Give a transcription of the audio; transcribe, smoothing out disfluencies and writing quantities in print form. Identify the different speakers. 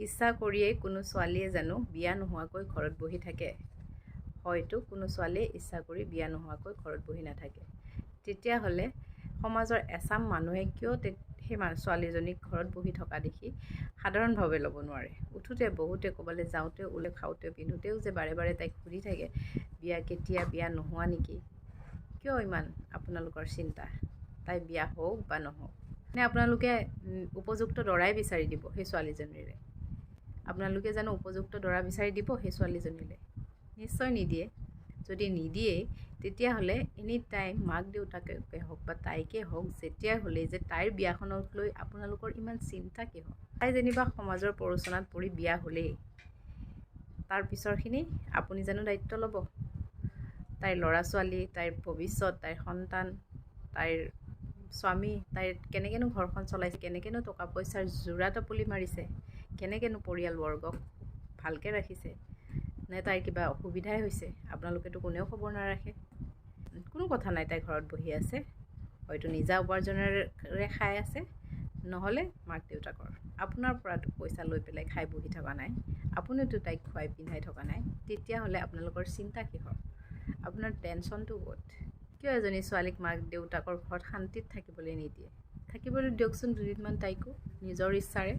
Speaker 1: ইচ্ছা কৰিয়েই কোনো ছোৱালীয়ে জানো বিয়া নোহোৱাকৈ ঘৰত বহি থাকে? হয়তো কোনো ছোৱালীয়ে ইচ্ছা কৰি বিয়া নোহোৱাকৈ ঘৰত বহি নাথাকে। তেতিয়াহ'লে সমাজৰ এচাম মানুহে কিয় সেই ছোৱালীজনীক ঘৰত বহি থকা দেখি সাধাৰণভাৱে ল'ব নোৱাৰে? উঠোতে বহুতে ক'বলৈ যাওঁতে ওলে খাওঁতে পিন্ধোতেও যে বাৰে বাৰে তাইক সুধি থাকে, বিয়া কেতিয়া, বিয়া নোহোৱা নেকি? কিয় ইমান আপোনালোকৰ চিন্তা? তাই বিয়া হওক বা নহওক, নে আপোনালোকে উপযুক্ত দৰাই বিচাৰি দিব সেই ছোৱালীজনীৰে? আপোনালোকে জানো উপযুক্ত দৰা বিচাৰি দিব সেই ছোৱালীজনীলৈ? নিশ্চয় নিদিয়ে। যদি নিদিয়ে তেতিয়াহ'লে এনি টাইম মাক দেউতাকে হওক বা তাইকে হওক যেতিয়াই হ'লেই যে তাইৰ বিয়াখনক লৈ আপোনালোকৰ ইমান চিন্তা কিয়? তাই যেনিবা সমাজৰ প্ৰৰোচনাত পৰি বিয়া হ'লেই, তাৰ পিছৰখিনি আপুনি জানো দায়িত্ব ল'ব? তাইৰ ল'ৰা ছোৱালী, তাইৰ ভৱিষ্যত, তাইৰ সন্তান, তাইৰ স্বামী, তাইৰ কেনেকৈনো ঘৰখন চলাইছে, কেনেকৈনো টকা পইচাৰ যোৰা টপলি মাৰিছে, কেনেকৈনো পৰিয়ালবৰ্গক ভালকৈ ৰাখিছে, নে তাইৰ কিবা অসুবিধাই হৈছে, আপোনালোকেতো কোনেও খবৰ নাৰাখে। কোনো কথা নাই, তাই ঘৰত বহি আছে, হয়তো নিজা উপাৰ্জনেৰে খাই আছে, নহ'লে মাক দেউতাকৰ। আপোনাৰ পৰাতো পইচা লৈ পেলাই খাই বহি থকা নাই, আপুনিওতো তাইক খুৱাই পিন্ধাই থকা নাই। তেতিয়াহ'লে আপোনালোকৰ চিন্তা কিহৰ? আপোনাৰ টেনশ্যনটো ক'ত? কিয় এজনী ছোৱালীক মাক দেউতাকৰ ঘৰত শান্তিত থাকিবলৈ নিদিয়ে? থাকিবলৈ দিয়কচোন দুদিনমান তাইকো নিজৰ ইচ্ছাৰে।